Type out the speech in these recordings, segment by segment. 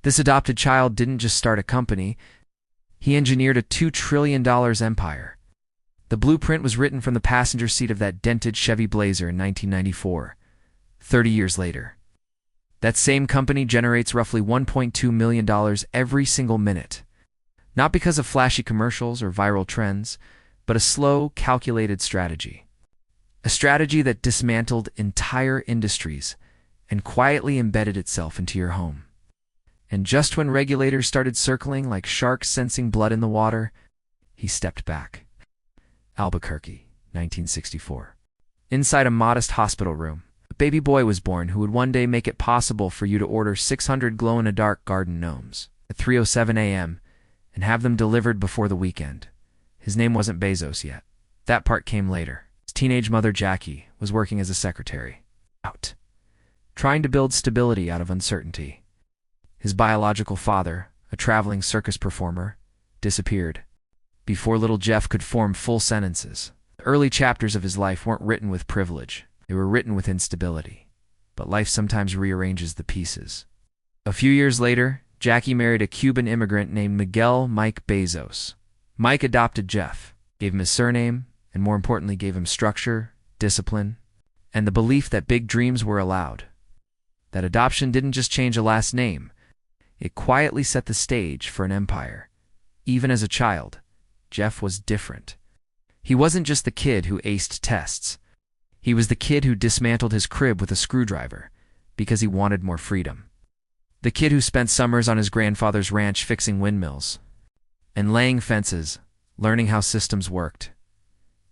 This adopted child didn't just start a company, he engineered a $2 trillion empire. The blueprint was written from the passenger seat of that dented Chevy Blazer in 1994, 30 years later. That same company generates roughly $1.2 million every single minute. Not because of flashy commercials or viral trends, but a slow, calculated strategy. A strategy that dismantled entire industries and quietly embedded itself into your home. And just when regulators started circling like sharks sensing blood in the water, he stepped back. Albuquerque, 1964. Inside a modest hospital room, a baby boy was born who would one day make it possible for you to order 600 glow-in-the-dark garden gnomes at 3:07 a.m. and have them delivered before the weekend. His name wasn't Bezos yet. That part came later. His teenage mother, Jackie, was working as a secretary. Trying to build stability out of uncertainty. His biological father, a traveling circus performer, disappeared before little Jeff could form full sentences. The early chapters of his life weren't written with privilege. They were written with instability. But life sometimes rearranges the pieces. A few years later, Jackie married a Cuban immigrant named Miguel Mike Bezos. Mike adopted Jeff, gave him his surname, and more importantly gave him structure, discipline, and the belief that big dreams were allowed. That adoption didn't just change a last name. It quietly set the stage for an empire. Even as a child, Jeff was different. He wasn't just the kid who aced tests. He was the kid who dismantled his crib with a screwdriver because he wanted more freedom. The kid who spent summers on his grandfather's ranch fixing windmills and laying fences, learning how systems worked.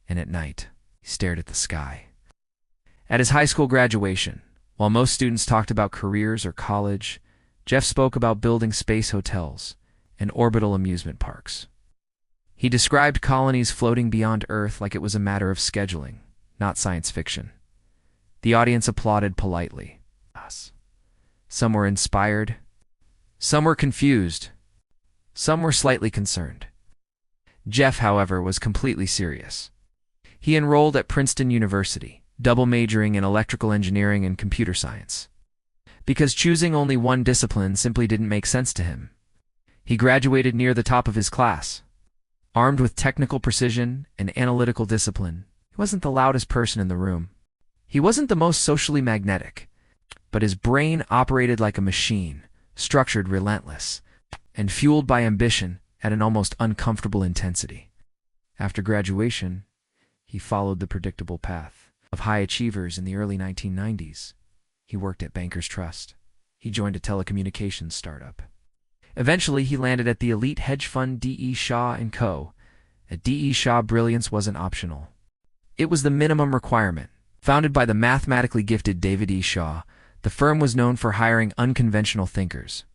And at night, he stared at the sky. At his high school graduation, while most students talked about careers or college, Jeff spoke about building space hotels and orbital amusement parks. He described colonies floating beyond Earth like it was a matter of scheduling, not science fiction. The audience applauded politely. Some were inspired. Some were confused. Some were slightly concerned. Jeff, however, was completely serious. He enrolled at Princeton University, double majoring in electrical engineering and computer science. Because choosing only one discipline simply didn't make sense to him. He graduated near the top of his class. Armed with technical precision and analytical discipline, he wasn't the loudest person in the room. He wasn't the most socially magnetic, but his brain operated like a machine, structured, relentless, and fueled by ambition at an almost uncomfortable intensity. After graduation, he followed the predictable path of high achievers in the early 1990s. He worked at Bankers Trust. He joined a telecommunications startup. Eventually, he landed at the elite hedge fund D.E. Shaw & Co. At D.E. Shaw, brilliance wasn't optional. It was the minimum requirement. Founded by the mathematically gifted David E. Shaw, the firm was known for hiring unconventional thinkers.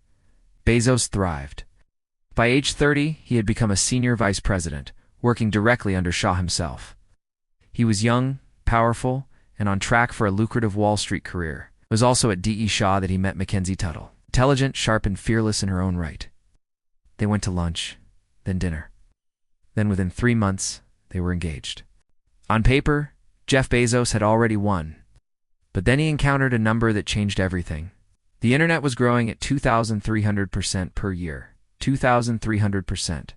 Bezos thrived. By age 30, he had become a senior vice president, working directly under Shaw himself. He was young, powerful, and on track for a lucrative Wall Street career. It was also at D.E. Shaw that he met Mackenzie Tuttle, intelligent, sharp, and fearless in her own right. They went to lunch, then dinner. Then within 3 months, they were engaged. On paper, Jeff Bezos had already won. But then he encountered a number that changed everything. The internet was growing at 2,300% per year. 2,300%.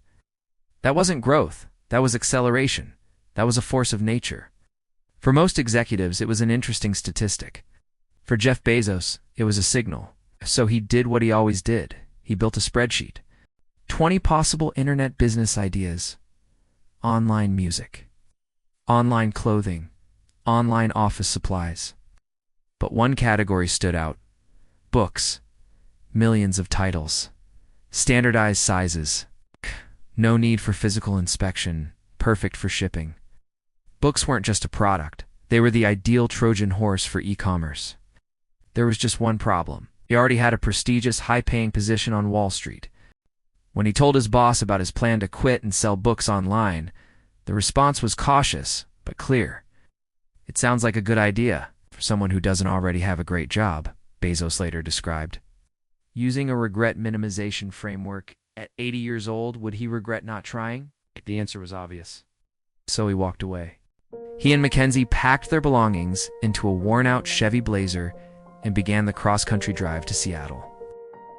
That wasn't growth. That was acceleration. That was a force of nature. For most executives, it was an interesting statistic. For Jeff Bezos, it was a signal. So he did what he always did. He built a spreadsheet. 20 possible internet business ideas. Online music. Online clothing. Online office supplies. But one category stood out. Books. Millions of titles. Standardized sizes. No need for physical inspection. Perfect for shipping. Books weren't just a product. They were the ideal Trojan horse for e-commerce. There was just one problem. He already had a prestigious, high-paying position on Wall Street. When he told his boss about his plan to quit and sell books online, the response was cautious, but clear. "It sounds like a good idea for someone who doesn't already have a great job," Bezos later described. Using a regret minimization framework, at 80 years old, would he regret not trying? The answer was obvious. So he walked away. He and Mackenzie packed their belongings into a worn-out Chevy Blazer and began the cross-country drive to Seattle.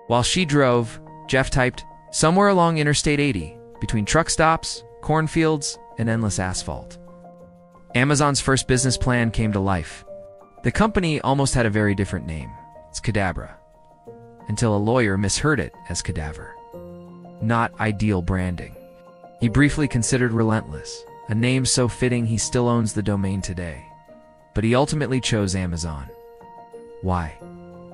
While she drove, Jeff typed, "Somewhere along Interstate 80, between truck stops, cornfields, and endless asphalt." Amazon's first business plan came to life. The company almost had a very different name. It's Cadabra. Until a lawyer misheard it as Cadaver. Not ideal branding. He briefly considered Relentless, a name so fitting he still owns the domain today. But he ultimately chose Amazon. Why?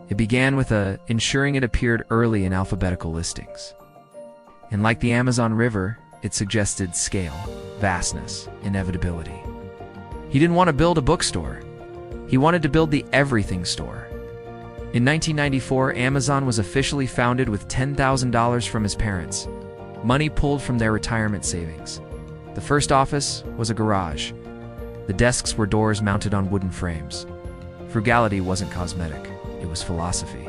It began with ensuring it appeared early in alphabetical listings. And like the Amazon River, it suggested scale, vastness, inevitability. He didn't want to build a bookstore. He wanted to build the everything store. In 1994, Amazon was officially founded with $10,000 from his parents, money pulled from their retirement savings. The first office was a garage. The desks were doors mounted on wooden frames. Frugality wasn't cosmetic, it was philosophy.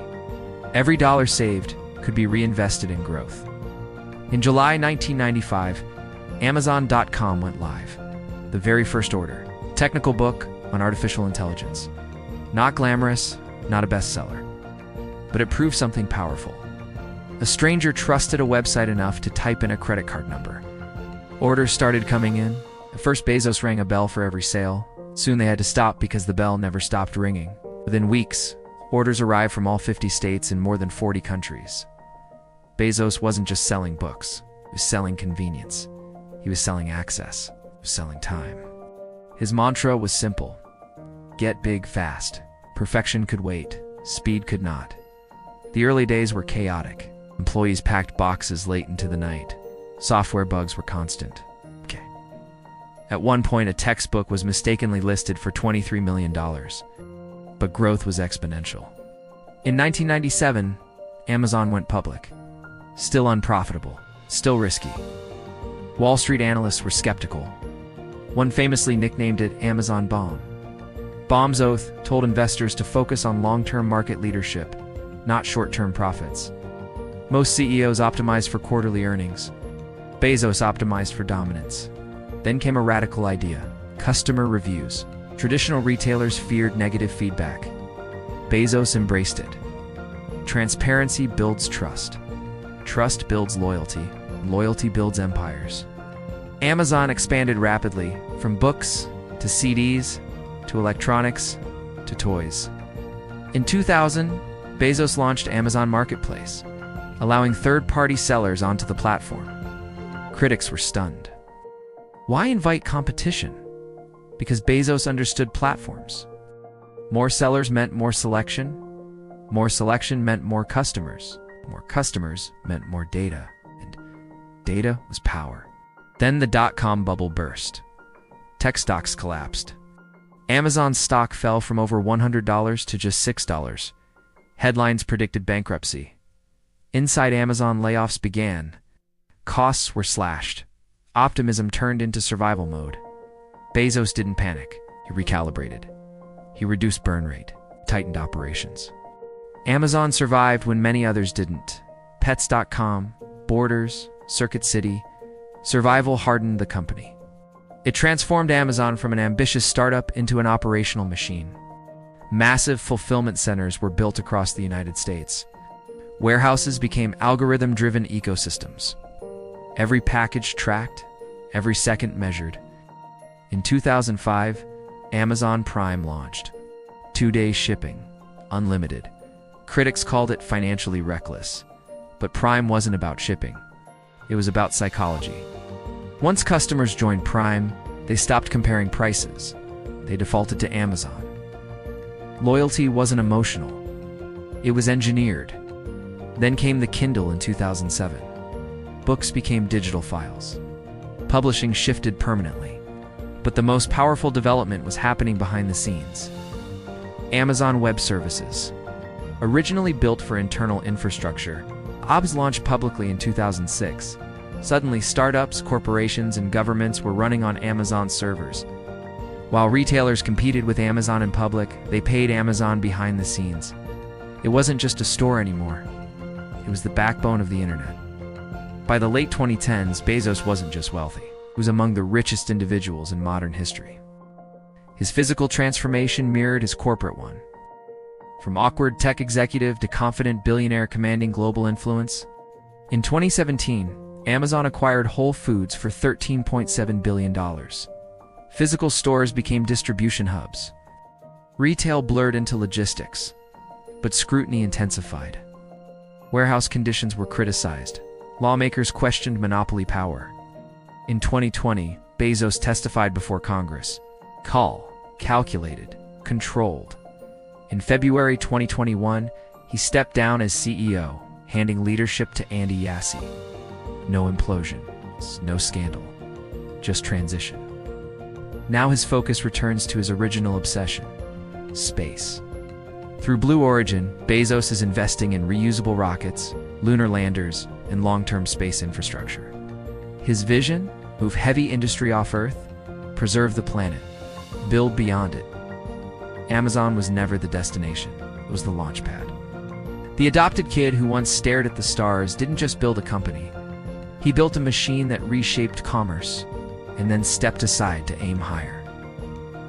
Every dollar saved could be reinvested in growth. In July 1995, Amazon.com went live. The very first order, technical book on artificial intelligence. Not glamorous, not a bestseller. But it proved something powerful. A stranger trusted a website enough to type in a credit card number. Orders started coming in. At first, Bezos rang a bell for every sale. Soon they had to stop because the bell never stopped ringing. Within weeks, orders arrived from all 50 states in more than 40 countries. Bezos wasn't just selling books. He was selling convenience. He was selling access. He was selling time. His mantra was simple. Get big fast. Perfection could wait. Speed could not. The early days were chaotic. Employees packed boxes late into the night. Software bugs were constant. At one point, a textbook was mistakenly listed for $23 million. But growth was exponential. In 1997, Amazon went public. Still unprofitable. Still risky. Wall Street analysts were skeptical. One famously nicknamed it Amazon Bomb. Bomb's oath told investors to focus on long-term market leadership, not short-term profits. Most CEOs optimized for quarterly earnings. Bezos optimized for dominance. Then came a radical idea: customer reviews. Traditional retailers feared negative feedback. Bezos embraced it. Transparency builds trust. Trust builds loyalty. Loyalty builds empires. Amazon expanded rapidly, from books to CDs to electronics to toys. In 2000, Bezos launched Amazon Marketplace, allowing third-party sellers onto the platform. Critics were stunned. Why invite competition? Because Bezos understood platforms. More sellers meant more selection. More selection meant more customers. More customers meant more data. And data was power. Then the dot-com bubble burst. Tech stocks collapsed. Amazon's stock fell from over $100 to just $6. Headlines predicted bankruptcy. Inside Amazon, layoffs began. Costs were slashed. Optimism turned into survival mode. Bezos didn't panic. He recalibrated. He reduced burn rate, tightened operations. Amazon survived when many others didn't. Pets.com, Borders, Circuit City. Survival hardened the company. It transformed Amazon from an ambitious startup into an operational machine. Massive fulfillment centers were built across the United States. Warehouses became algorithm-driven ecosystems. Every package tracked, every second measured. In 2005, Amazon Prime launched. 2-day shipping, unlimited. Critics called it financially reckless. But Prime wasn't about shipping. It was about psychology. Once customers joined Prime, they stopped comparing prices. They defaulted to Amazon. Loyalty wasn't emotional. It was engineered. Then came the Kindle in 2007. Books became digital files. Publishing shifted permanently. But the most powerful development was happening behind the scenes. Amazon Web Services. Originally built for internal infrastructure, OBS launched publicly in 2006. Suddenly, startups, corporations, and governments were running on Amazon servers. While retailers competed with Amazon in public, they paid Amazon behind the scenes. It wasn't just a store anymore. It was the backbone of the internet. By the late 2010s, Bezos wasn't just wealthy. He was among the richest individuals in modern history. His physical transformation mirrored his corporate one. From awkward tech executive to confident billionaire commanding global influence. In 2017, Amazon acquired Whole Foods for $13.7 billion. Physical stores became distribution hubs. Retail blurred into logistics, but scrutiny intensified. Warehouse conditions were criticized. Lawmakers questioned monopoly power. In 2020, Bezos testified before Congress. Calculated, controlled. In February 2021, he stepped down as CEO, handing leadership to Andy Jassy. No implosion, no scandal, just transition. Now his focus returns to his original obsession: space. Through Blue Origin, Bezos is investing in reusable rockets, lunar landers, and long-term space infrastructure. His vision? Move heavy industry off Earth, preserve the planet, build beyond it. Amazon was never the destination, it was the launch pad. The adopted kid who once stared at the stars didn't just build a company. He built a machine that reshaped commerce, and then stepped aside to aim higher.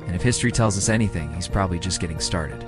And if history tells us anything, he's probably just getting started.